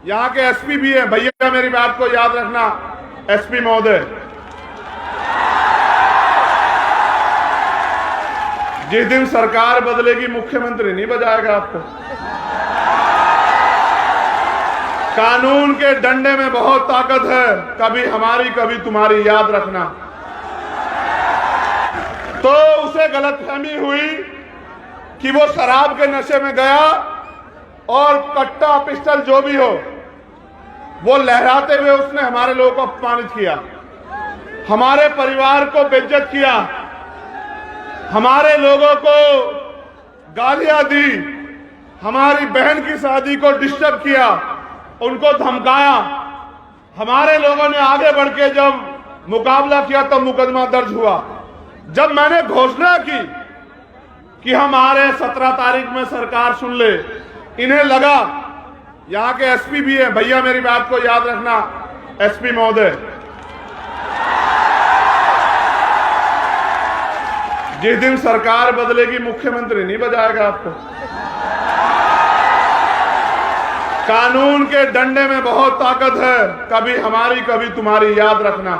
यहाँ के एसपी भी हैं। भैया मेरी बात को याद रखना, एसपी महोदय, जिस दिन सरकार बदलेगी मुख्यमंत्री नहीं बजाएगा आपको। कानून के डंडे में बहुत ताकत है, कभी हमारी कभी तुम्हारी, याद रखना। तो उसे गलतफहमी हुई कि वो शराब के नशे में गया और कट्टा पिस्टल जो भी हो वो लहराते हुए उसने हमारे लोगों को अपमानित किया, हमारे परिवार को बेइज्जत किया, हमारे लोगों को गालियां दी, हमारी बहन की शादी को डिस्टर्ब किया, उनको धमकाया। हमारे लोगों ने आगे बढ़ के जब मुकाबला किया तो मुकदमा दर्ज हुआ। जब मैंने घोषणा की कि हम आ रहे 17 तारीख में सरकार सुन ले, इन्हें लगा, यहाँ के एसपी भी हैं। भैया मेरी बात को याद रखना, एसपी महोदय, जिस दिन सरकार बदलेगी मुख्यमंत्री नहीं बजाएगा आपको। कानून के डंडे में बहुत ताकत है, कभी हमारी कभी तुम्हारी, याद रखना।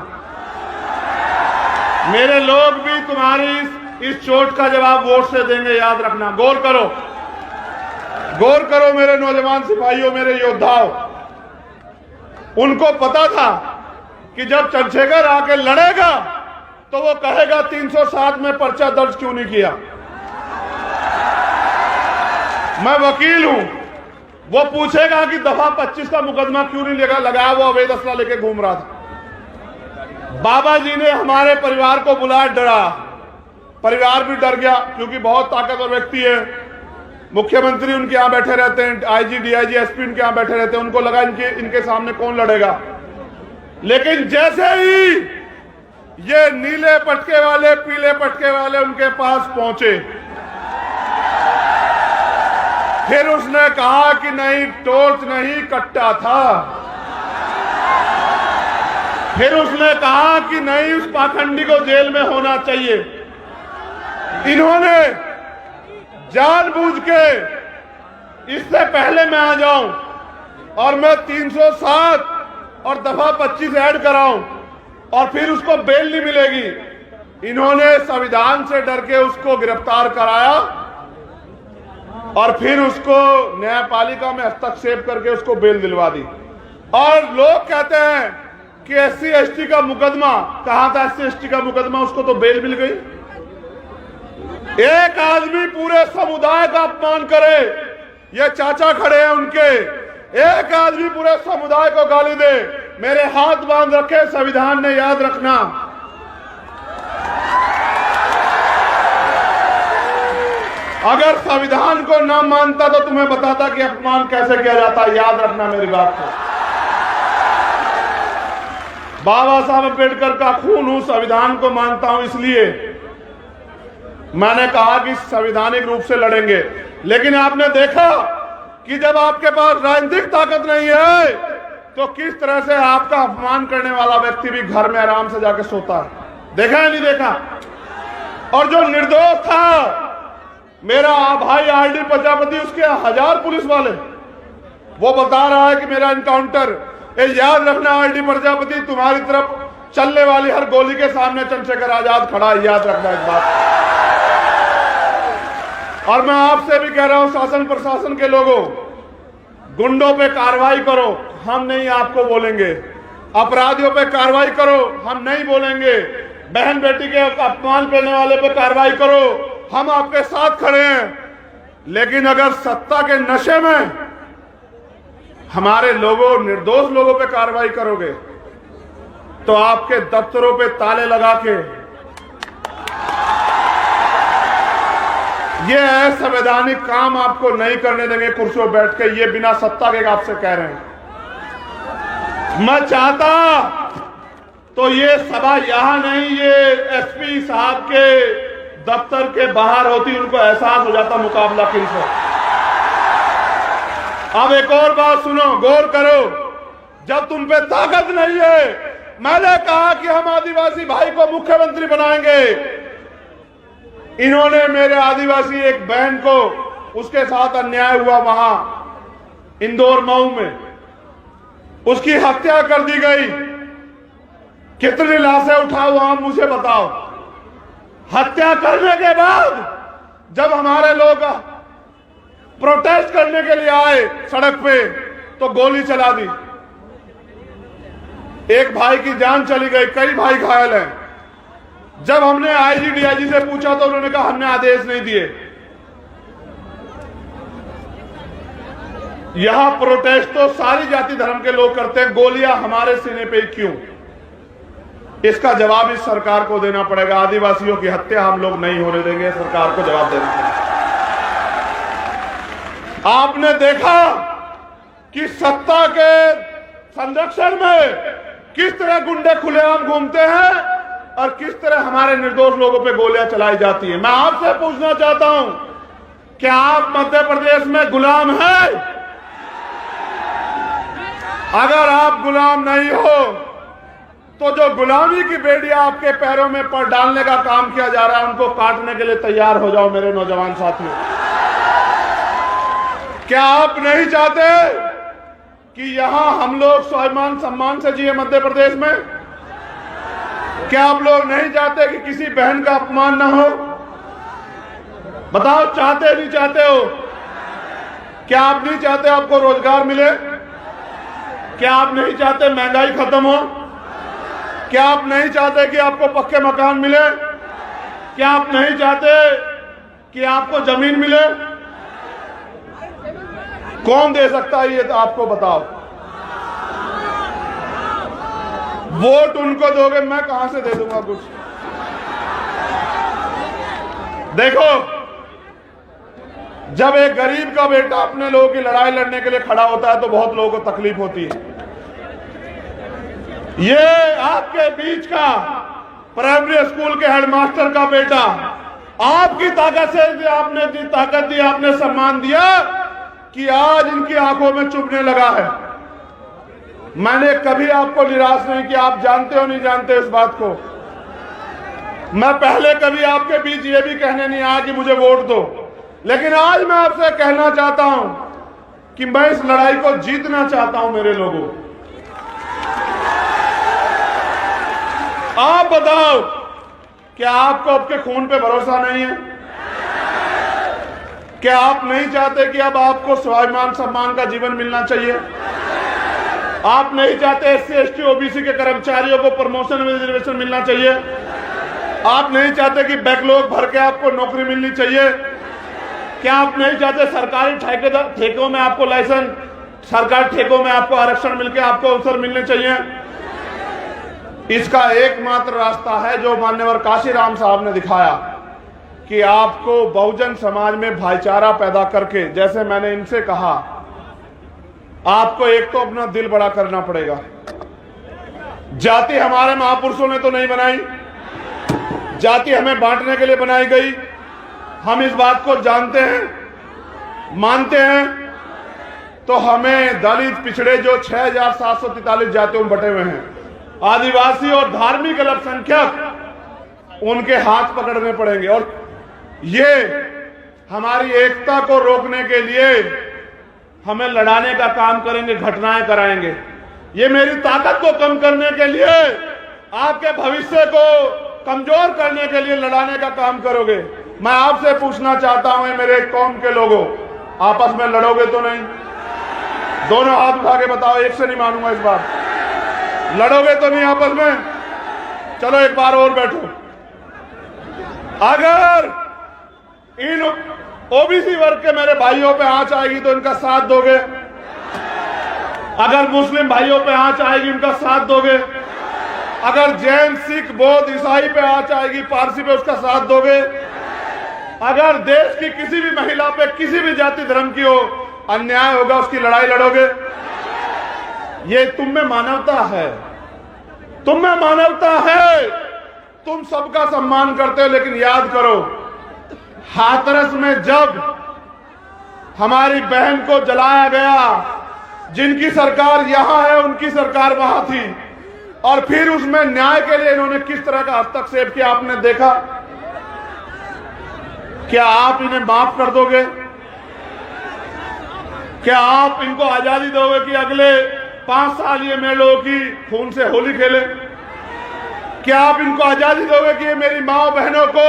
मेरे लोग भी तुम्हारी इस चोट का जवाब वोट से देंगे, याद रखना। गौर करो, गौर करो मेरे नौजवान सिपाहियों, मेरे योद्धाओं। उनको पता था कि जब चंद्रशेखर आके लड़ेगा तो वो कहेगा 307 में पर्चा दर्ज क्यों नहीं किया। मैं वकील हूं, वो पूछेगा कि दफा 25 का मुकदमा क्यों नहीं लगाया, वो अवैध असला लेके घूम रहा था। बाबा जी ने हमारे परिवार को बुलाया, डरा, परिवार भी डर गया क्योंकि बहुत ताकतवर व्यक्ति है। मुख्यमंत्री उनके यहां बैठे रहते हैं, आईजी डीआईजी एसपी उनके यहां बैठे रहते हैं, उनको लगा इनके सामने कौन लड़ेगा। लेकिन जैसे ही ये नीले पटके वाले, पीले पटके वाले उनके पास पहुंचे, फिर उसने कहा कि नहीं, टॉर्च नहीं, कट्टा था। फिर उसने कहा कि नहीं, उस पाखंडी को जेल में होना चाहिए। इन्होंने जानबूझ के, इससे पहले मैं आ जाऊं और मैं 307 और दफा 25 ऐड कराऊं और फिर उसको बेल नहीं मिलेगी, इन्होंने संविधान से डर के उसको गिरफ्तार कराया और फिर उसको न्यायपालिका में हस्तक्षेप करके उसको बेल दिलवा दी। और लोग कहते हैं कि एससी एसटी का मुकदमा, कहां था एससी एसटी का मुकदमा, उसको तो बेल मिल गई। एक आदमी पूरे समुदाय का अपमान करे, ये चाचा खड़े हैं उनके, एक आदमी पूरे समुदाय को गाली दे, मेरे हाथ बांध रखे संविधान ने, याद रखना। अगर संविधान को ना मानता तो तुम्हें बताता कि अपमान कैसे किया जाता, याद रखना मेरी बात को। बाबा साहब अम्बेडकर का खून हूं, संविधान को मानता हूं, इसलिए मैंने कहा कि संवैधानिक रूप से लड़ेंगे। लेकिन आपने देखा कि जब आपके पास राजनीतिक ताकत नहीं है तो किस तरह से आपका अपमान करने वाला व्यक्ति भी घर में आराम से जाके सोता है। देखा है नहीं देखा? और जो निर्दोष था मेरा भाई आरडी प्रजापति, उसके 1000 पुलिस वाले, वो बता रहा है कि मेरा एनकाउंटर, याद रखना आरडी प्रजापति, तुम्हारी तरफ चलने वाली हर गोली के सामने चंद्रशेखर आजाद खड़ा है, याद रखना इस बात। और मैं आपसे भी कह रहा हूं, शासन प्रशासन के लोगों, गुंडों पे कार्रवाई करो, हम नहीं आपको बोलेंगे। अपराधियों पे कार्रवाई करो, हम नहीं बोलेंगे। बहन बेटी के अपमान करने वाले पे कार्रवाई करो, हम आपके साथ खड़े हैं। लेकिन अगर सत्ता के नशे में हमारे लोगों, निर्दोष लोगों पे कार्रवाई करोगे तो आपके दफ्तरों पे ताले लगा के ये असंवैधानिक काम आपको नहीं करने देंगे कुर्सियों बैठ के। ये बिना सत्ता के आपसे कह रहे हैं। मैं चाहता तो ये सभा यहां नहीं, ये एसपी साहब के दफ्तर के बाहर होती, उनको एहसास हो जाता मुकाबला किनसे। अब एक और बात सुनो, गौर करो, जब तुम पे ताकत नहीं है, मैंने कहा कि हम आदिवासी भाई को मुख्यमंत्री बनाएंगे। इन्होंने मेरे आदिवासी एक बहन को, उसके साथ अन्याय हुआ वहां इंदौर मऊ में, उसकी हत्या कर दी गई। कितनी लाशें उठाओ आप मुझे बताओ। हत्या करने के बाद जब हमारे लोग प्रोटेस्ट करने के लिए आए सड़क पे तो गोली चला दी। एक भाई की जान चली गई, कई भाई घायल हैं। जब हमने आईजी डीआईजी से पूछा तो उन्होंने कहा हमने आदेश नहीं दिए। यहां प्रोटेस्ट तो सारी जाति धर्म के लोग करते हैं, गोलियां हमारे सीने पे क्यों? इसका जवाब इस सरकार को देना पड़ेगा। आदिवासियों की हत्या हम लोग नहीं होने देंगे, सरकार को जवाब देना पड़ेगा। आपने देखा कि सत्ता के संरक्षण में किस तरह गुंडे खुलेआम घूमते हैं और किस तरह हमारे निर्दोष लोगों पे गोलियां चलाई जाती हैं। मैं आपसे पूछना चाहता हूं, क्या आप मध्य प्रदेश में गुलाम हैं? अगर आप गुलाम नहीं हो तो जो गुलामी की बेड़ियां आपके पैरों में पर डालने का काम किया जा रहा है उनको काटने के लिए तैयार हो जाओ मेरे नौजवान साथियों। क्या आप नहीं चाहते कि यहां हम लोग स्वाभिमान सम्मान से जिए मध्य प्रदेश में? क्या आप लोग नहीं चाहते कि किसी बहन का अपमान ना हो? बताओ, चाहते नहीं चाहते हो? क्या आप नहीं चाहते आपको रोजगार मिले? क्या आप नहीं चाहते महंगाई खत्म हो? क्या आप नहीं चाहते कि आपको पक्के मकान मिले? क्या आप नहीं चाहते कि आपको जमीन मिले? कौन दे सकता है ये तो आपको बताओ। वोट उनको दोगे, मैं कहां से दे दूंगा कुछ? देखो, जब एक गरीब का बेटा अपने लोगों की लड़ाई लड़ने के लिए खड़ा होता है तो बहुत लोगों को तकलीफ होती है। ये आपके बीच का प्राइमरी स्कूल के हेडमास्टर का बेटा आपकी ताकत से आपने दी, ताकत दी, आपने सम्मान दिया कि आज इनकी आंखों में चुभने लगा है। मैंने कभी आपको निराश नहीं किया। आप जानते हो नहीं जानते इस बात को। मैं पहले कभी आपके बीच ये भी कहने नहीं आया कि मुझे वोट दो, लेकिन आज मैं आपसे कहना चाहता हूं कि मैं इस लड़ाई को जीतना चाहता हूं। मेरे लोगों, आप बताओ, क्या आपको आपके खून पे भरोसा नहीं है? क्या आप नहीं चाहते कि अब आपको स्वाभिमान सम्मान का जीवन मिलना चाहिए? आप नहीं चाहते एससी एसटी ओबीसी के कर्मचारियों को प्रमोशन में रिजर्वेशन मिलना चाहिए? आप नहीं चाहते कि बैकलॉग भर के आपको नौकरी मिलनी चाहिए? क्या आप नहीं चाहते सरकारी ठेकों में आपको लाइसेंस, सरकारी ठेकों में आपको आरक्षण मिलकर आपको अवसर मिलने चाहिए? इसका एकमात्र रास्ता है जो मान्यवर काशीराम साहब ने दिखाया कि आपको बहुजन समाज में भाईचारा पैदा करके, जैसे मैंने इनसे कहा, आपको एक तो अपना दिल बड़ा करना पड़ेगा। जाति हमारे महापुरुषों ने तो नहीं बनाई, जाति हमें बांटने के लिए बनाई गई। हम इस बात को जानते हैं, मानते हैं। तो हमें दलित, पिछड़े जो 6,743 जातियों में बटे हुए हैं, आदिवासी और धार्मिक अल्पसंख्यक, उनके हाथ पकड़ने पड़ेंगे। और ये हमारी एकता को रोकने के लिए हमें लड़ाने का काम करेंगे, घटनाएं कराएंगे। ये मेरी ताकत को कम करने के लिए, आपके भविष्य को कमजोर करने के लिए लड़ाने का काम करोगे। मैं आपसे पूछना चाहता हूं, मेरे कौम के लोगों, आपस में लड़ोगे तो नहीं? दोनों हाथ उठा के बताओ, एक से नहीं मानूंगा इस बार। लड़ोगे तो नहीं आपस में? चलो एक बार और बैठो। अगर इन ओबीसी वर्ग के मेरे भाइयों पे आंच आएगी तो इनका साथ दोगे? अगर मुस्लिम भाइयों पे आंच आएगी उनका साथ दोगे? अगर जैन, सिख, बौद्ध, ईसाई पे आंच आएगी, पारसी पे, उसका साथ दोगे? अगर देश की किसी भी महिला पे, किसी भी जाति धर्म की हो, अन्याय होगा, उसकी लड़ाई लड़ोगे? ये तुम में मानवता है, तुम में मानवता है। तुम सबका सम्मान करते हो, लेकिन याद करो, हाथरस में जब हमारी बहन को जलाया गया, जिनकी सरकार यहां है उनकी सरकार वहां थी, और फिर उसमें न्याय के लिए इन्होंने किस तरह का हस्तक्षेप किया आपने देखा। क्या आप इन्हें माफ कर दोगे? क्या आप इनको आजादी दोगे कि अगले 5 साल ये मेरे लोगों की खून से होली खेले? क्या आप इनको आजादी दोगे कि ये मेरी माँ बहनों को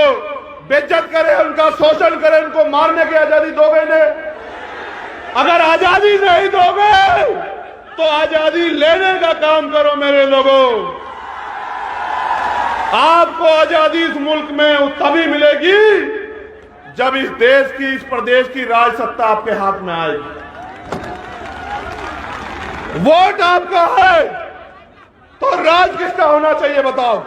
बेइज्जत करे, उनका शोषण करे, उनको मारने की आजादी दोगे इन्हें? अगर आजादी नहीं दोगे तो आजादी लेने का काम करो मेरे लोगों। आपको आजादी इस मुल्क में तभी मिलेगी जब इस देश की, इस प्रदेश की राज सत्ता आपके हाथ में आएगी। वोट आपका है तो राज किसका होना चाहिए बताओ?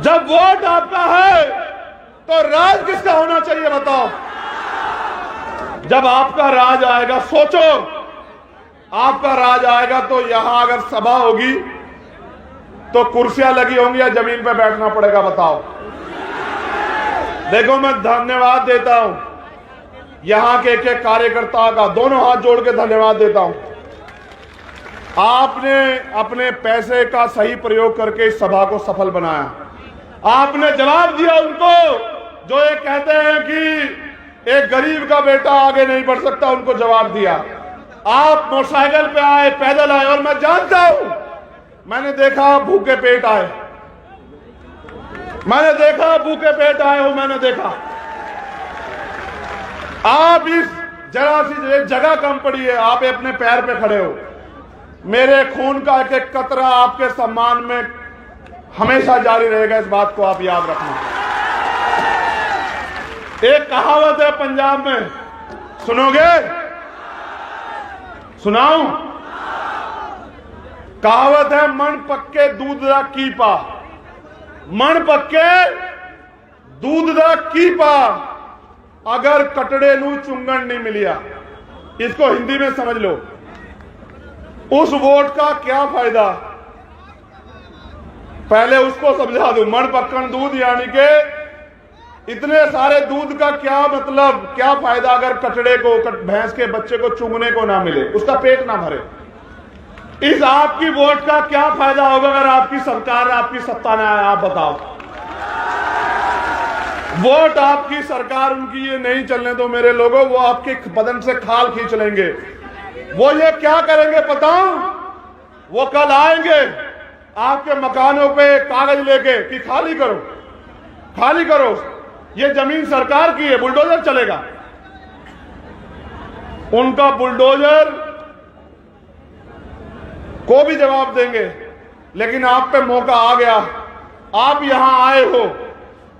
जब वोट आपका है तो राज किसका होना चाहिए बताओ? जब आपका राज आएगा, सोचो आपका राज आएगा तो यहां अगर सभा होगी तो कुर्सियां लगी होंगी या जमीन पे बैठना पड़ेगा बताओ? देखो, मैं धन्यवाद देता हूं यहां के एक कार्यकर्ता का, दोनों हाथ जोड़ के धन्यवाद देता हूं। आपने अपने पैसे का सही प्रयोग करके इस सभा को सफल बनाया। आपने जवाब दिया उनको जो ये कहते हैं कि एक गरीब का बेटा आगे नहीं बढ़ सकता, उनको जवाब दिया। आप मोटरसाइकिल पे आए, पैदल आए, और मैं जानता हूं, मैंने देखा भूखे पेट आए, मैंने देखा भूखे पेट आए हो, मैंने देखा। आप इस जरा सी जगह कम पड़ी है, आप अपने पैर पे खड़े हो। मेरे खून का एक एक कतरा आपके सम्मान में हमेशा जारी रहेगा, इस बात को आप याद रखना। एक कहावत है पंजाब में, सुनोगे? सुनाऊं? कहावत है, मन पक्के दूध दा कीपा, मन पक्के दूध दा कीपा, अगर कटड़े नू चुंगन नहीं मिलिया। इसको हिंदी में समझ लो, उस वोट का क्या फायदा? पहले उसको समझा दूं। मन पक्कन दूध यानी के इतने सारे दूध का क्या मतलब, क्या फायदा अगर कटड़े को, भैंस के बच्चे को चुंगने को ना मिले, उसका पेट ना भरे। इस आपकी वोट का क्या फायदा होगा अगर आपकी सरकार, आपकी सत्ता में आए? आप बताओ। वोट आपकी सरकार उनकी ये नहीं चलने दो मेरे लोगों, वो आपके बदन से खाल खींच लेंगे। वो ये क्या करेंगे पता? वो कल आएंगे आपके मकानों पे कागज लेके कि खाली करो, खाली करो, ये जमीन सरकार की है, बुलडोजर चलेगा। उनका बुलडोजर को भी जवाब देंगे। लेकिन आप पे मौका आ गया, आप यहां आए हो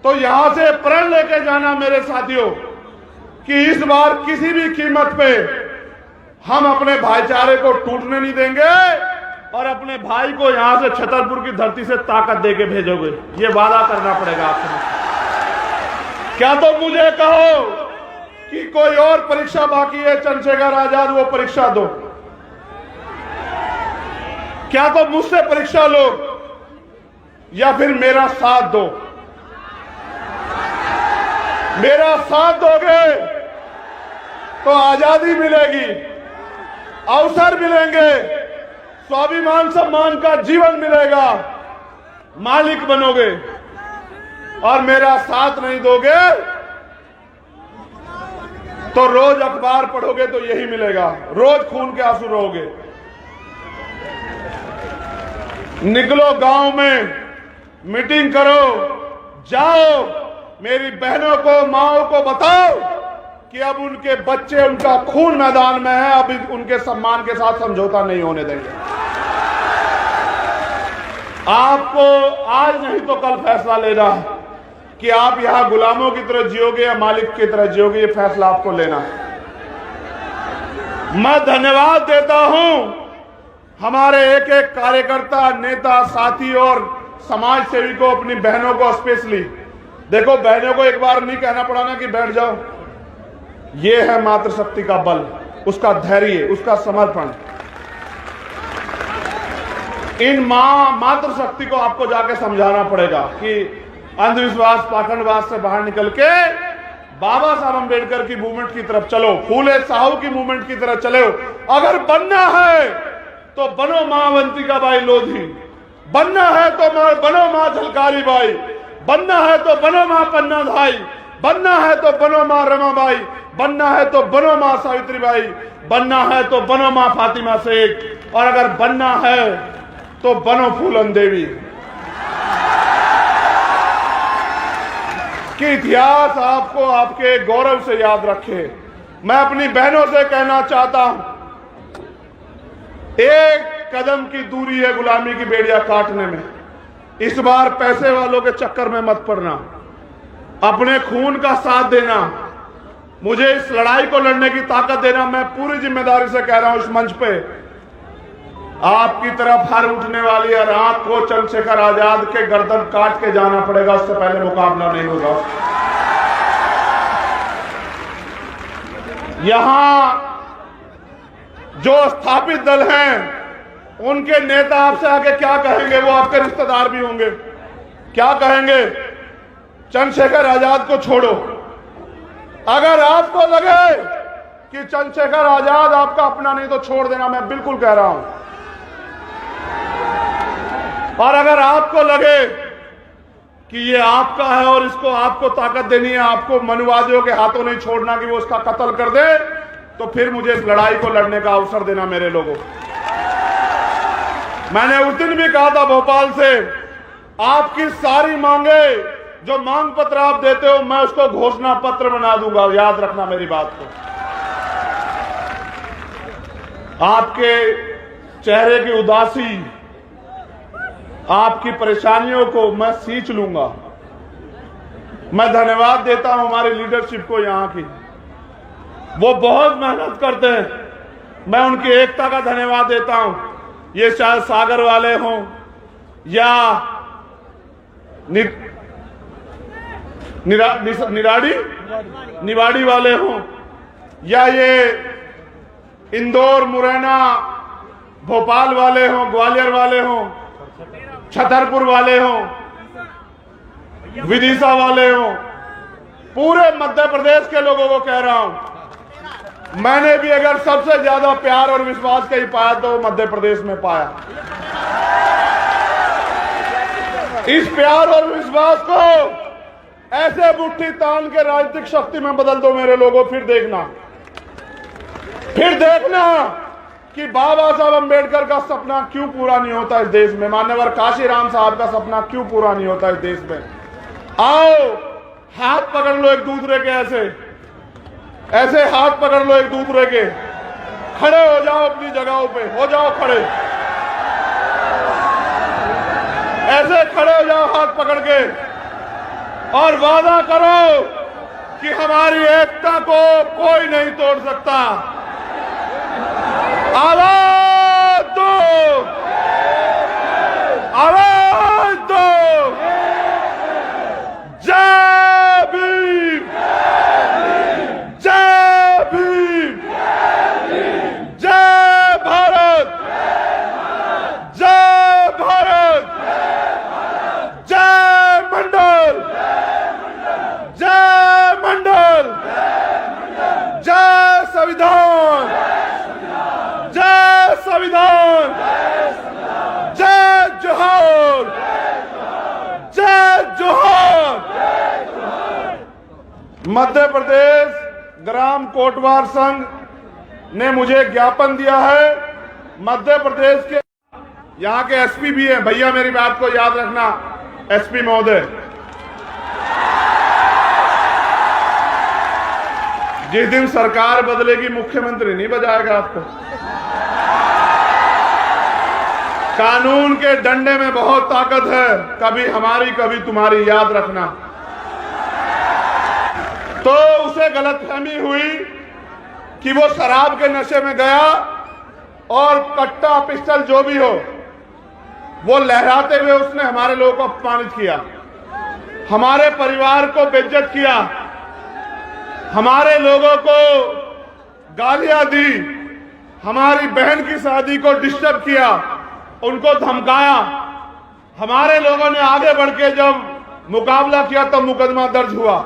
तो यहां से प्रण लेके जाना मेरे साथियों कि इस बार किसी भी कीमत पे हम अपने भाईचारे को टूटने नहीं देंगे और अपने भाई को यहां से छतरपुर की धरती से ताकत देके भेजोगे। ये वादा करना पड़ेगा आपको। क्या तो मुझे कहो कि कोई और परीक्षा बाकी है चंद्रशेखर आजाद, वो परीक्षा दो। क्या तो मुझसे परीक्षा लो या फिर मेरा साथ दो। मेरा साथ दोगे तो आजादी मिलेगी, अवसर मिलेंगे, स्वाभिमान सम्मान का जीवन मिलेगा, मालिक बनोगे। और मेरा साथ नहीं दोगे तो रोज अखबार पढ़ोगे तो यही मिलेगा, रोज खून के आंसू रोगे। निकलो गांव में, मीटिंग करो, जाओ, मेरी बहनों को, माओ को बताओ कि अब उनके बच्चे, उनका खून मैदान में है, अब उनके सम्मान के साथ समझौता नहीं होने देंगे। आपको आज नहीं तो कल फैसला लेना है कि आप यहां गुलामों की तरह जियोगे या मालिक की तरह जियोगे। ये फैसला आपको लेना है। मैं धन्यवाद देता हूं हमारे एक एक कार्यकर्ता, नेता, साथी और समाज सेवी को, अपनी बहनों को स्पेशली। देखो, बहनों को एक बार नहीं कहना पड़ा ना कि बैठ जाओ। ये है मातृशक्ति का बल, उसका धैर्य, उसका समर्पण। इन मातृशक्ति को आपको जाके समझाना पड़ेगा कि अंधविश्वास, पाखंडवाद से बाहर निकल के बाबा साहब अंबेडकर की मूवमेंट की तरफ चलो, फूले साहू की मूवमेंट की तरफ चलो। अगर बनना है तो बनो मां अवंतिका बाई लोधी, बनना है तो बनो मां झलकारी बाई, बनना है तो बनो मां पन्ना धाई, बनना है तो बनो मां रमाबाई, बनना है तो बनो मां सावित्रीबाई, बनना है तो बनो मां फातिमा शेख, और अगर बनना है तो बनो फूलन देवी। कि इतिहास आपको आपके गौरव से याद रखे। मैं अपनी बहनों से कहना चाहता हूं, एक कदम की दूरी है गुलामी की बेड़ियां काटने में। इस बार पैसे वालों के चक्कर में मत पड़ना, अपने खून का साथ देना, मुझे इस लड़ाई को लड़ने की ताकत देना। मैं पूरी जिम्मेदारी से कह रहा हूं इस मंच पे, आपकी तरफ हर उठने वाली हर आंख को चंद्रशेखर आजाद के गर्दन काट के जाना पड़ेगा, उससे पहले मुकाबला नहीं होगा। यहां जो स्थापित दल हैं उनके नेता आपसे आगे क्या कहेंगे, वो आपके रिश्तेदार भी होंगे, क्या कहेंगे? चंद्रशेखर आजाद को छोड़ो। अगर आपको लगे कि चंद्रशेखर आजाद आपका अपना नहीं तो छोड़ देना, मैं बिल्कुल कह रहा हूं। और अगर आपको लगे कि ये आपका है और इसको आपको ताकत देनी है, आपको मनुवादियों के हाथों नहीं छोड़ना कि वो उसका कत्ल कर दे, तो फिर मुझे इस लड़ाई को लड़ने का अवसर देना मेरे लोगों। मैंने उस दिन भी कहा था भोपाल से, आपकी सारी मांगे जो मांग पत्र आप देते हो मैं उसको घोषणा पत्र बना दूंगा, याद रखना मेरी बात को। आपके चेहरे की उदासी, आपकी परेशानियों को मैं सींच लूंगा। मैं धन्यवाद देता हूं हमारी लीडरशिप को यहां की, वो बहुत मेहनत करते हैं, मैं उनकी एकता का धन्यवाद देता हूं। ये चाहे सागर वाले हों या निवाड़ी वाले हों, या ये इंदौर, मुरैना, भोपाल वाले हों, ग्वालियर वाले हों, छतरपुर वाले हों, विदिशा वाले हों, पूरे मध्य प्रदेश के लोगों को कह रहा हूं, मैंने भी अगर सबसे ज्यादा प्यार और विश्वास कहीं पाया तो मध्य प्रदेश में पाया। इस प्यार और विश्वास को ऐसे मुट्ठी तान के राजनीतिक शक्ति में बदल दो मेरे लोगों, फिर देखना कि बाबा साहब अंबेडकर का सपना क्यों पूरा नहीं होता इस देश में, मान्यवर काशीराम साहब का सपना क्यों पूरा नहीं होता इस देश में। आओ हाथ पकड़ लो एक दूसरे के, ऐसे हाथ पकड़ लो एक दूसरे के, खड़े हो जाओ अपनी जगहों पे, हो जाओ खड़े, ऐसे खड़े हो जाओ हाथ पकड़ के, और वादा करो कि हमारी एकता को कोई नहीं तोड़ सकता। आवाज दो, आवाज दो, जय भीम, जय भीम, जय भारत, जय भारत, जय मंडल, जय मंडल, जय संविधान, जय संविधान, जय जोहार, जय जोहार। मध्य प्रदेश ग्राम कोटवार संघ ने मुझे ज्ञापन दिया है। मध्य प्रदेश के यहाँ के एसपी भी हैं, भैया मेरी बात को याद रखना, एसपी महोदय, जिस दिन सरकार बदलेगी मुख्यमंत्री नहीं बजाएगा आपको। कानून के डंडे में बहुत ताकत है, कभी हमारी कभी तुम्हारी, याद रखना। तो उसे गलतफहमी हुई कि वो शराब के नशे में गया और कट्टा पिस्टल जो भी हो वो लहराते हुए उसने हमारे लोगों को अपमानित किया, हमारे परिवार को बेइज्जत किया, हमारे लोगों को गालियां दी, हमारी बहन की शादी को डिस्टर्ब किया, उनको धमकाया। हमारे लोगों ने आगे बढ़ के जब मुकाबला किया तब मुकदमा दर्ज हुआ।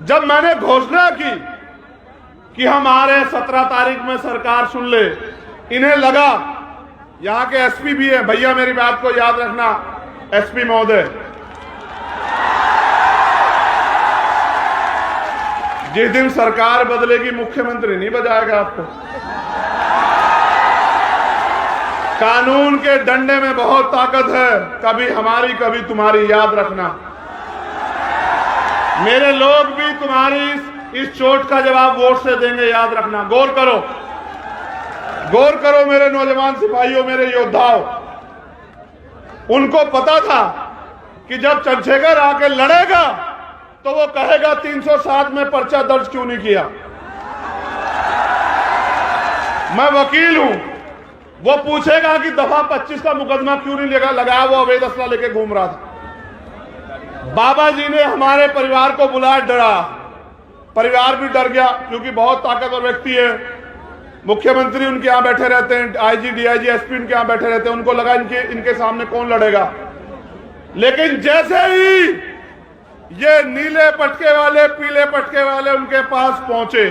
जब मैंने घोषणा की कि हमारे 17 तारीख में सरकार सुन ले, इन्हें लगा, यहां के एसपी भी हैं, भैया मेरी बात को याद रखना, एसपी महोदय, जिस दिन सरकार बदलेगी मुख्यमंत्री नहीं बजाएगा आपको। कानून के डंडे में बहुत ताकत है, कभी हमारी कभी तुम्हारी, याद रखना। मेरे लोग भी तुम्हारी इस चोट का जवाब वोट से देंगे, याद रखना। गौर करो, गौर करो मेरे नौजवान सिपाहियों, मेरे योद्धाओं। उनको पता था कि जब चंद्रशेखर आके लड़ेगा तो वो कहेगा 307 में पर्चा दर्ज क्यों नहीं किया। मैं वकील हूं, वो पूछेगा कि दफा 25 का मुकदमा क्यों नहीं लगाया, वो अवैध असला लेके घूम रहा था। बाबा जी ने हमारे परिवार को बुलाया, डरा, परिवार भी डर गया क्योंकि बहुत ताकतवर व्यक्ति है। मुख्यमंत्री उनके यहां बैठे रहते हैं, आईजी डीआईजी एसपी उनके यहां बैठे रहते हैं, उनको लगा इनके सामने कौन लड़ेगा। लेकिन जैसे ही ये नीले पटके वाले पीले पटके वाले उनके पास पहुंचे,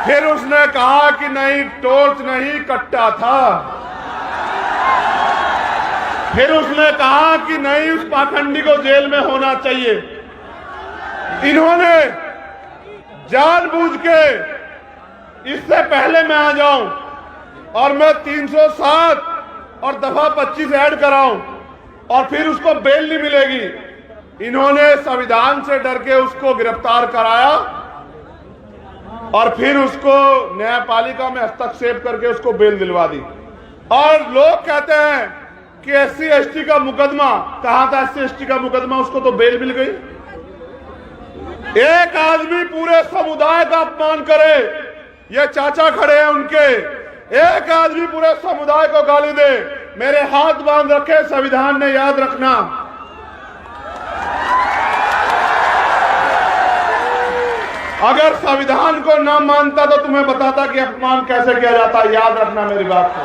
फिर उसने कहा कि नहीं, टॉर्च नहीं कट्टा था। फिर उसने कहा कि नहीं, उस पाखंडी को जेल में होना चाहिए। इन्होंने जानबूझ के, इससे पहले मैं आ जाऊं और मैं 307 और दफा 25 ऐड कराऊं और फिर उसको बेल नहीं मिलेगी, इन्होंने संविधान से डर के उसको गिरफ्तार कराया और फिर उसको न्यायपालिका में हस्तक्षेप करके उसको बेल दिलवा दी। और लोग कहते हैं कि एससी एसटी का मुकदमा, कहां था एससी एसटी का मुकदमा, उसको तो बेल मिल गई। एक आदमी पूरे समुदाय का अपमान करे, ये चाचा खड़े हैं उनके, एक आदमी पूरे समुदाय को गाली दे, मेरे हाथ बांध रखे संविधान ने, याद रखना। अगर संविधान को ना मानता तो तुम्हें बताता कि अपमान कैसे किया जाता है, याद रखना मेरी बात को।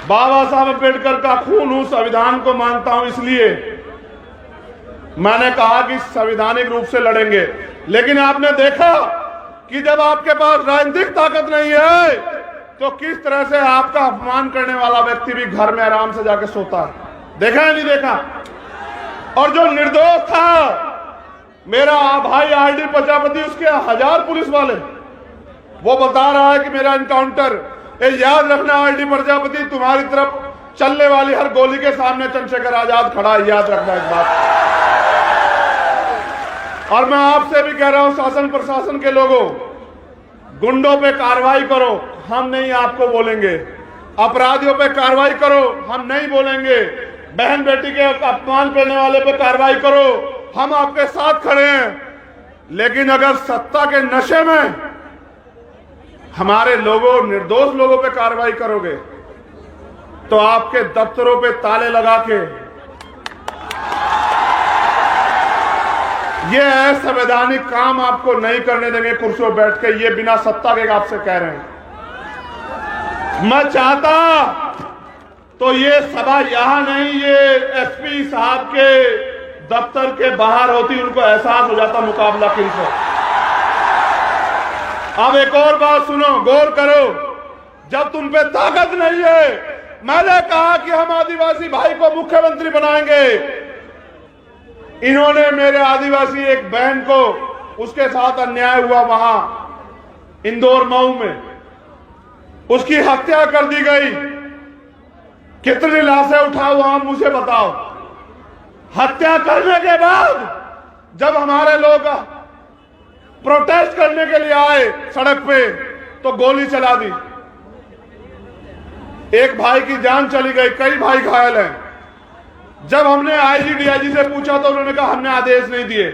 बाबा साहब अम्बेडकर का खून हूं, संविधान को मानता हूं, इसलिए मैंने कहा कि संवैधानिक रूप से लड़ेंगे। लेकिन आपने देखा कि जब आपके पास राजनीतिक ताकत नहीं है तो किस तरह से आपका अपमान करने वाला व्यक्ति भी घर में आराम से जाके सोता है। देखा है नहीं देखा? और जो निर्दोष था मेरा भाई आरडी प्रजापति, उसके 1000 पुलिस वाले, वो बता रहा है कि मेरा इनकाउंटर, याद रखना आरडी प्रजापति, तुम्हारी तरफ चलने वाली हर गोली के सामने चंद्रशेखर आजाद खड़ा है, याद रखना इस बात। और मैं आपसे भी कह रहा हूं, शासन प्रशासन के लोगों, गुंडों पे कार्रवाई करो, हम नहीं आपको बोलेंगे। अपराधियों पे कार्रवाई करो, हम नहीं बोलेंगे। बहन बेटी के अपमान करने वाले पे कार्रवाई करो, हम आपके साथ खड़े हैं। लेकिन अगर सत्ता के नशे में हमारे लोगों, निर्दोष लोगों पे कार्रवाई करोगे तो आपके दफ्तरों पे ताले लगा के ये असंवैधानिक काम आपको नहीं करने देंगे कुर्सियों बैठ के। ये बिना सत्ता के आपसे कह रहे हैं। मैं चाहता तो ये सभा यहां नहीं, ये एसपी साहब के दफ्तर के बाहर होती, उनको एहसास हो जाता मुकाबला किनसे। अब एक और बात सुनो, गौर करो। जब तुम पे ताकत नहीं है, मैंने कहा कि हम आदिवासी भाई को मुख्यमंत्री बनाएंगे। इन्होंने मेरे आदिवासी एक बहन को, उसके साथ अन्याय हुआ वहां इंदौर मऊ में, उसकी हत्या कर दी गई। कितनी लाशें उठाओ आप मुझे बताओ। हत्या करने के बाद जब हमारे लोग प्रोटेस्ट करने के लिए आए सड़क पे तो गोली चला दी। एक भाई की जान चली गई, कई भाई घायल हैं। जब हमने आईजी डीआईजी से पूछा तो उन्होंने कहा हमने आदेश नहीं दिए।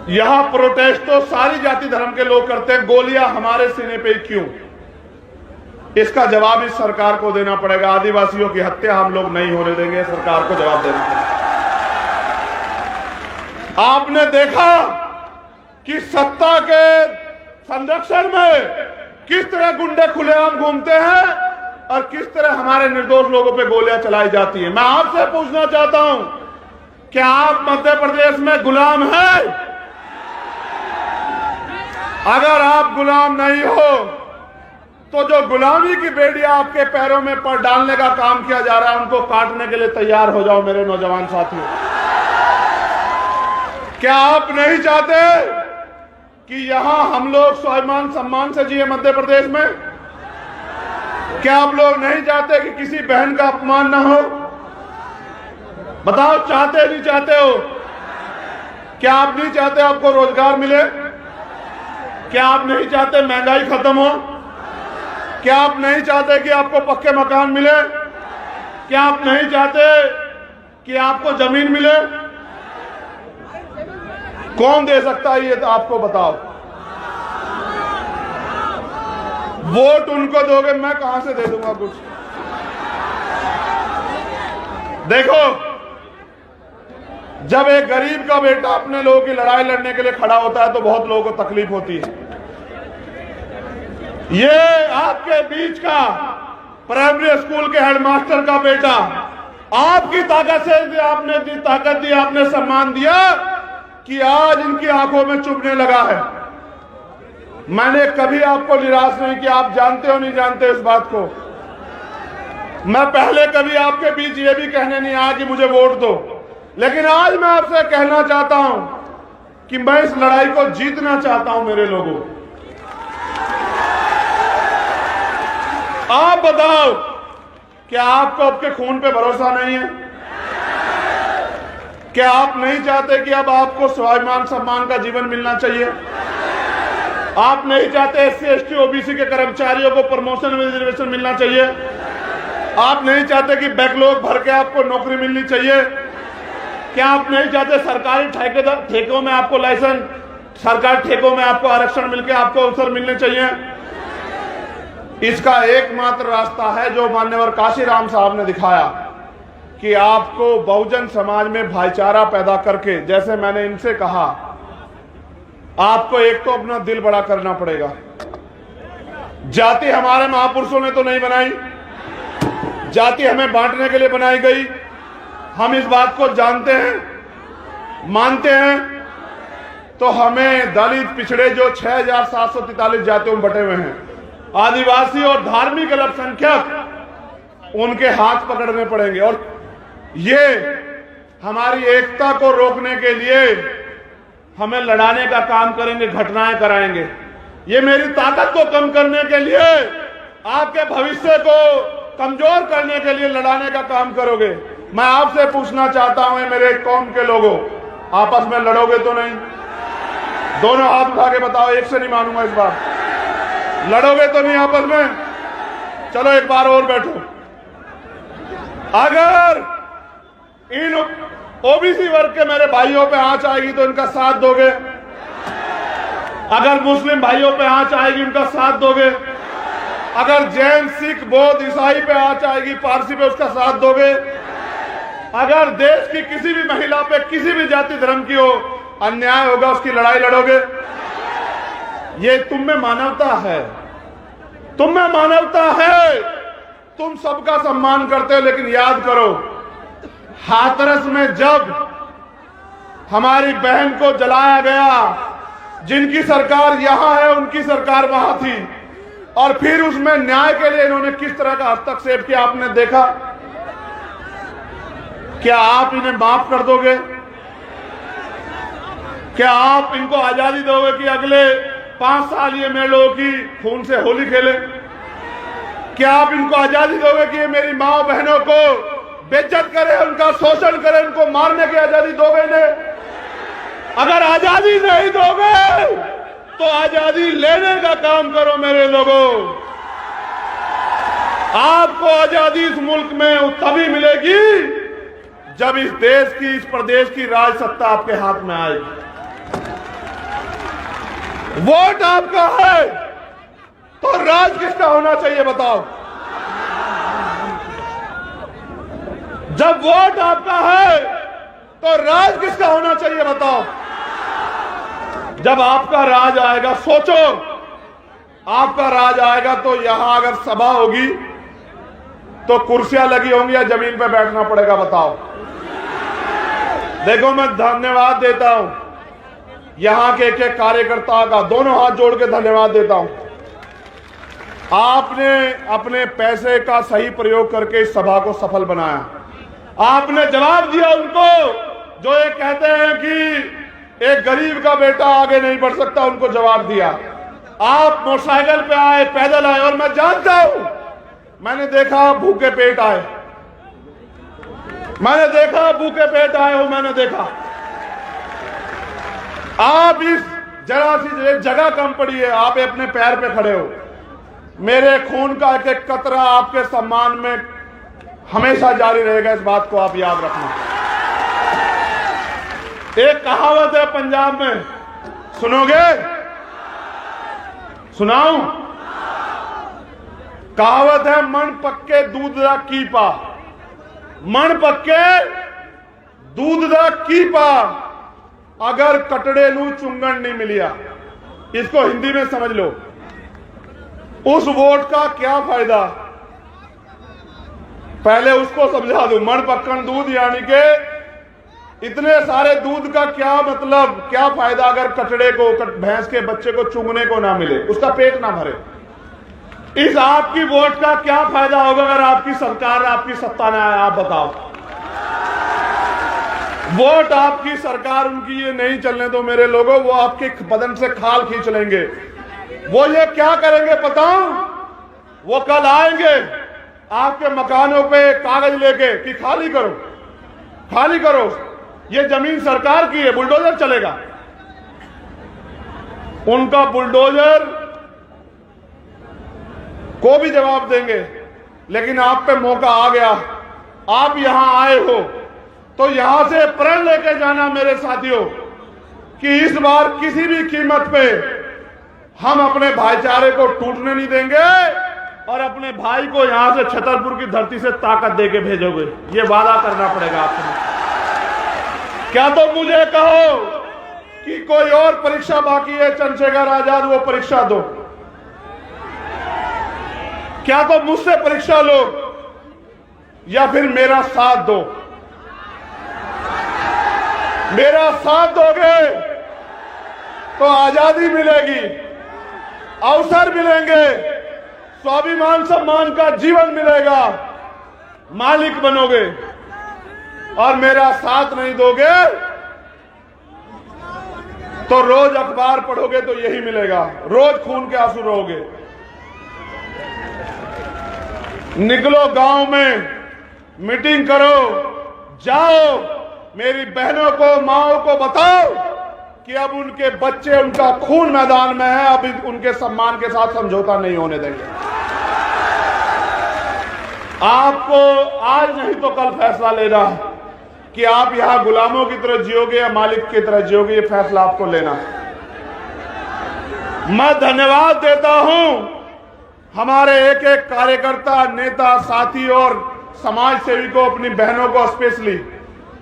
यहां प्रोटेस्ट तो सारी जाति धर्म के लोग करते हैं, गोलियां हमारे सीने पे क्यों? इसका जवाब इस सरकार को देना पड़ेगा। आदिवासियों की हत्या हम लोग नहीं होने देंगे, सरकार को जवाब देना पड़ेगा। आपने देखा कि सत्ता के संरक्षण में किस तरह गुंडे खुलेआम घूमते हैं और किस तरह हमारे निर्दोष लोगों पे गोलियां चलाई जाती हैं। मैं आपसे पूछना चाहता हूं, क्या आप मध्य प्रदेश में गुलाम हैं? अगर आप गुलाम नहीं हो तो जो गुलामी की बेड़ियां आपके पैरों में पर डालने का काम किया जा रहा है, उनको काटने के लिए तैयार हो जाओ मेरे नौजवान साथियों। क्या आप नहीं चाहते कि यहां हम लोग स्वाभिमान सम्मान से जिए मध्य प्रदेश में? क्या आप लोग नहीं चाहते कि किसी बहन का अपमान ना हो? बताओ, चाहते नहीं चाहते हो? क्या आप नहीं चाहते आपको रोजगार मिले? क्या आप नहीं चाहते महंगाई खत्म हो? क्या आप नहीं चाहते कि आपको पक्के मकान मिले? क्या आप नहीं चाहते कि आपको जमीन मिले? कौन दे सकता है ये तो आपको बताओ। वोट उनको दोगे, मैं कहां से दे दूंगा कुछ? देखो, जब एक गरीब का बेटा अपने लोगों की लड़ाई लड़ने के लिए खड़ा होता है तो बहुत लोगों को तकलीफ होती है। ये आपके बीच का प्राइमरी स्कूल के हेडमास्टर का बेटा आपकी ताकत से आपने दी, ताकत दी, आपने सम्मान दिया कि आज इनकी आंखों में चुभने लगा है। मैंने कभी आपको निराश नहीं किया। आप जानते हो नहीं जानते इस बात को। मैं पहले कभी आपके बीच ये भी कहने नहीं आया कि मुझे वोट दो, लेकिन आज मैं आपसे कहना चाहता हूं कि मैं इस लड़ाई को जीतना चाहता हूं मेरे लोगों। आप बताओ, क्या आपको आपके खून पे भरोसा नहीं है? क्या आप नहीं चाहते कि अब आपको स्वाभिमान सम्मान का जीवन मिलना चाहिए? आप नहीं चाहते SC ST OBC के कर्मचारियों को प्रमोशन में रिजर्वेशन मिलना चाहिए? आप नहीं चाहते कि बैकलॉग भर के आपको नौकरी मिलनी चाहिए? क्या आप नहीं चाहते सरकारी ठेकों में आपको लाइसेंस, सरकारी ठेकों में आपको आरक्षण मिलकर आपको अवसर मिलने चाहिए? इसका एकमात्र रास्ता है जो मान्यवर काशीराम साहब ने दिखाया कि आपको बहुजन समाज में भाईचारा पैदा करके, जैसे मैंने इनसे कहा, आपको एक तो अपना दिल बड़ा करना पड़ेगा। जाति हमारे महापुरुषों ने तो नहीं बनाई, जाति हमें बांटने के लिए बनाई गई। हम इस बात को जानते हैं, मानते हैं। तो हमें दलित, पिछड़े जो 6743 जातियों में बटे हुए हैं, आदिवासी और धार्मिक अल्पसंख्यक, उनके हाथ पकड़ने पड़ेंगे। और ये हमारी एकता को रोकने के लिए हमें लड़ाने का काम करेंगे, घटनाएं कराएंगे। ये मेरी ताकत को कम करने के लिए, आपके भविष्य को कमजोर करने के लिए लड़ाने का काम करोगे। मैं आपसे पूछना चाहता हूं, मेरे कौम के लोगों, आपस में लड़ोगे तो नहीं? दोनों हाथ उठा के बताओ, एक से नहीं मानूंगा इस बार। लड़ोगे तो नहीं आपस में? चलो एक बार और बैठो। अगर इन OBC वर्ग के मेरे भाइयों पे आंच आएगी तो इनका साथ दोगे? अगर मुस्लिम भाइयों पे आंच आएगी उनका साथ दोगे? अगर जैन, सिख, बौद्ध, ईसाई पे आंच आएगी, पारसी पे, उसका साथ दोगे? अगर देश की किसी भी महिला पे, किसी भी जाति धर्म की हो, अन्याय होगा, उसकी लड़ाई लड़ोगे? ये तुम में मानवता है, तुम में मानवता है। तुम सबका सम्मान करते हो, लेकिन याद करो, हाथरस में जब हमारी बहन को जलाया गया, जिनकी सरकार यहां है उनकी सरकार वहां थी, और फिर उसमें न्याय के लिए इन्होंने किस तरह का हस्तक्षेप किया आपने देखा? क्या आप इन्हें माफ कर दोगे? क्या आप इनको आजादी दोगे कि अगले 5 साल ये मेरे लोगों की खून से होली खेले? क्या आप इनको आजादी दोगे कि ये मेरी माँ बहनों को बेइज्जत करे, उनका शोषण करे, उनको मारने की आजादी दोगे इन्हें? अगर आजादी नहीं दोगे तो आजादी लेने का काम करो मेरे लोगों। आपको आजादी इस मुल्क में तभी मिलेगी जब इस देश की, इस प्रदेश की राज सत्ता आपके हाथ में आएगी। वोट आपका है तो राज किसका होना चाहिए बताओ? जब वोट आपका है तो राज किसका होना चाहिए बताओ? जब आपका राज आएगा, सोचो, आपका राज आएगा तो यहां अगर सभा होगी तो कुर्सियां लगी होंगी या जमीन पे बैठना पड़ेगा बताओ? देखो, मैं धन्यवाद देता हूं यहां के एक कार्यकर्ता का, दोनों हाथ जोड़ के धन्यवाद देता हूं। आपने अपने पैसे का सही प्रयोग करके इस सभा को सफल बनाया। आपने जवाब दिया उनको जो ये कहते हैं कि एक गरीब का बेटा आगे नहीं बढ़ सकता, उनको जवाब दिया। आप मोटरसाइकिल पे आए, पैदल आए, और मैं जानता हूं, मैंने देखा भूखे पेट आए, मैंने देखा भूखे पेट आए हो, मैंने देखा। आप इस जरा सी जगह कम पड़ी है, आप अपने पैर पे खड़े हो। मेरे खून का एक एक कतरा आपके सम्मान में हमेशा जारी रहेगा, इस बात को आप याद रखना। एक कहावत है पंजाब में, सुनोगे? सुनाऊं? कहावत है, मन पक्के दूध दा कीपा, मन पक्के दूध दा कीपा, अगर कटड़े नू चुंगन नहीं मिलिया। इसको हिंदी में समझ लो, उस वोट का क्या फायदा? पहले उसको समझा दो। मन पक्कन दूध यानी के इतने सारे दूध का क्या मतलब, क्या फायदा अगर कटड़े को, भैंस के बच्चे को चुंगने को ना मिले, उसका पेट ना भरे। इस आपकी वोट का क्या फायदा होगा अगर आपकी सरकार, आपकी सत्ता ना आए? आप बताओ। वोट आपकी सरकार उनकी ये नहीं चलने दो मेरे लोगों, वो आपके बदन से खाल खींच लेंगे। वो ये क्या करेंगे पता? वो कल आएंगे आपके मकानों पे कागज लेके कि खाली करो, खाली करो, ये जमीन सरकार की है, बुलडोजर चलेगा। उनका बुलडोजर को भी जवाब देंगे। लेकिन आप पे मौका आ गया, आप यहां आए हो, तो यहां से प्रण लेके जाना मेरे साथियों कि इस बार किसी भी कीमत पे हम अपने भाईचारे को टूटने नहीं देंगे और अपने भाई को यहां से छतरपुर की धरती से ताकत देके भेजोगे। ये वादा करना पड़ेगा आपको। क्या तो मुझे कहो कि कोई और परीक्षा बाकी है चंद्रशेखर आजाद, वो परीक्षा दो। क्या तो मुझसे परीक्षा लो या फिर मेरा साथ दो। मेरा साथ दोगे तो आजादी मिलेगी, अवसर मिलेंगे, स्वाभिमान सम्मान का जीवन मिलेगा, मालिक बनोगे। और मेरा साथ नहीं दोगे तो रोज अखबार पढ़ोगे तो यही मिलेगा, रोज खून के आंसू रहोगे। निकलो गांव में, मीटिंग करो, जाओ, मेरी बहनों को, माओ को बताओ कि अब उनके बच्चे, उनका खून मैदान में है, अब उनके सम्मान के साथ समझौता नहीं होने देंगे। आपको आज नहीं तो कल फैसला लेना है कि आप यहां गुलामों की तरह जियोगे या मालिक की तरह जियोगे। ये फैसला आपको लेना है। मैं धन्यवाद देता हूं हमारे एक एक कार्यकर्ता, नेता, साथी और समाज सेवी को, अपनी बहनों को स्पेशली।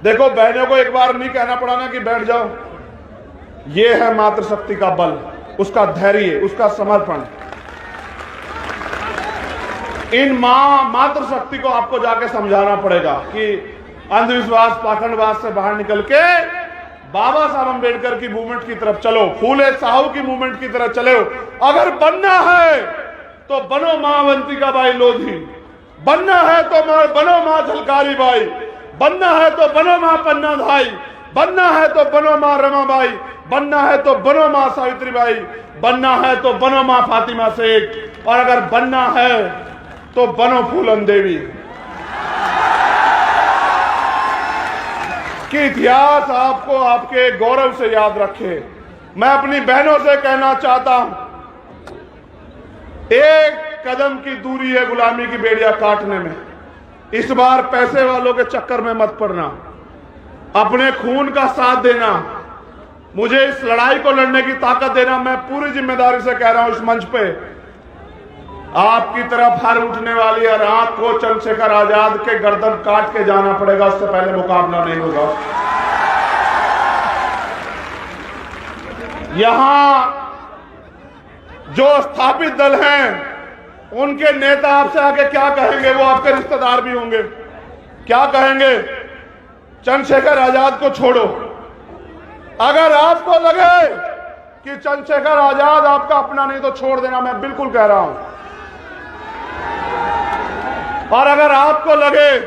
देखो, बहनों को एक बार नहीं कहना पड़ा ना कि बैठ जाओ। ये है मातृशक्ति का बल, उसका धैर्य, उसका समर्पण। इन मातृशक्ति को आपको जाके समझाना पड़ेगा कि अंधविश्वास, पाखंडवाद से बाहर निकल के बाबा साहब अंबेडकर की मूवमेंट की तरफ चलो, फूले साहू की मूवमेंट की तरफ चलो। अगर बनना है तो बनो मां अवंतिका बाई लोधी, बनना है तो बनो मां झलकारी बाई, बनना है तो बनो मां पन्ना धाई, बनना है तो बनो मां रमाबाई, बनना है तो बनो मां सावित्री बाई, बनना है तो बनो मां फातिमा शेख, और अगर बनना है तो बनो फूलन देवी। कि इतिहास आपको आपके गौरव से याद रखे। मैं अपनी बहनों से कहना चाहता हूं, एक कदम की दूरी है गुलामी की बेड़ियां काटने में। इस बार पैसे वालों के चक्कर में मत पड़ना, अपने खून का साथ देना, मुझे इस लड़ाई को लड़ने की ताकत देना। मैं पूरी जिम्मेदारी से कह रहा हूं इस मंच पे, आपकी तरफ हर उठने वाली हर आंख को चंद्रशेखर आजाद के गर्दन काट के जाना पड़ेगा, उससे पहले मुकाबला नहीं होगा। यहां जो स्थापित दल हैं उनके नेता आपसे आके क्या कहेंगे? वो आपके रिश्तेदार भी होंगे। क्या कहेंगे? चंद्रशेखर आजाद को छोड़ो। अगर आपको लगे कि चंद्रशेखर आजाद आपका अपना नहीं तो छोड़ देना, मैं बिल्कुल कह रहा हूं। और अगर आपको लगे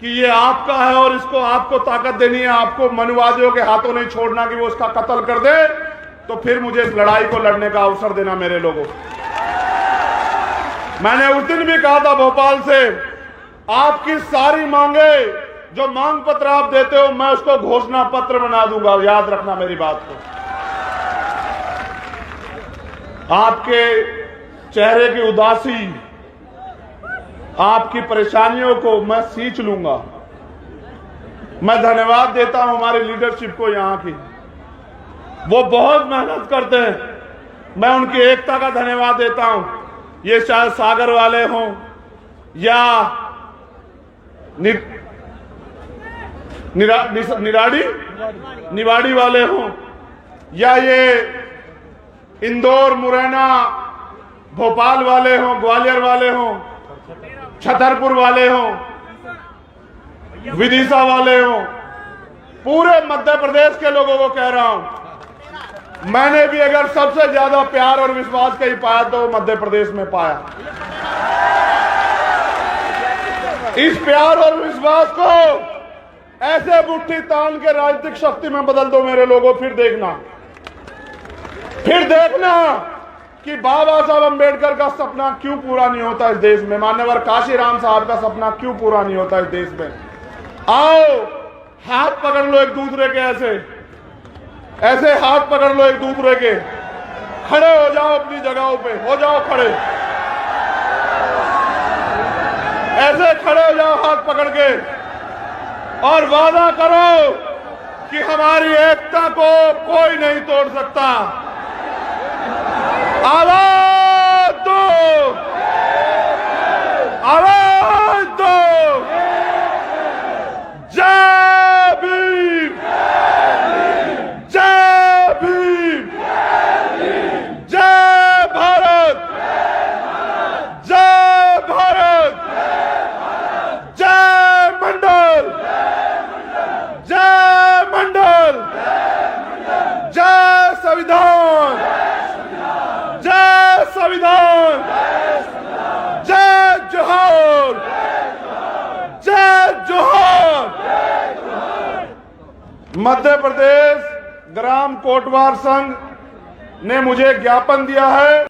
कि ये आपका है और इसको आपको ताकत देनी है, आपको मनुवादियों के हाथों नहीं छोड़ना कि वो उसका कत्ल कर दे, तो फिर मुझे इस लड़ाई को लड़ने का अवसर देना मेरे लोगों। मैंने उस दिन भी कहा था भोपाल से, आपकी सारी मांगे जो मांग पत्र आप देते हो मैं उसको घोषणा पत्र बना दूंगा, याद रखना मेरी बात को। आपके चेहरे की उदासी, आपकी परेशानियों को मैं सींच लूंगा। मैं धन्यवाद देता हूं हमारी लीडरशिप को यहां की, वो बहुत मेहनत करते हैं। मैं उनकी एकता का धन्यवाद देता हूं। ये चाहे सागर वाले हों या निवाड़ी वाले हों, या ये इंदौर, मुरैना, भोपाल वाले हों, ग्वालियर वाले हों, छतरपुर वाले हों, विदिशा वाले हों, पूरे मध्य प्रदेश के लोगों को कह रहा हूं, मैंने भी अगर सबसे ज्यादा प्यार और विश्वास कहीं पाया तो मध्य प्रदेश में पाया। इस प्यार और विश्वास को ऐसे मुट्ठी तान के राजनीतिक शक्ति में बदल दो मेरे लोगों। फिर देखना कि बाबा साहब अंबेडकर का सपना क्यों पूरा नहीं होता इस देश में, मान्यवर काशीराम साहब का सपना क्यों पूरा नहीं होता इस देश में। आओ हाथ पकड़ लो एक दूसरे के, ऐसे हाथ पकड़ लो एक दूसरे के, खड़े हो जाओ अपनी जगहों पे, हो जाओ खड़े, ऐसे खड़े हो जाओ हाथ पकड़ के और वादा करो कि हमारी एकता को कोई नहीं तोड़ सकता। आवाज दो, आवाज दो, जय भीम, जय भीम, जय भारत, जय भारत, जय मंडल, जय मंडल, जय संविधान, जय संविधान, जय जोहार, जय जोहार। मध्य प्रदेश ग्राम कोटवार संघ ने मुझे ज्ञापन दिया है।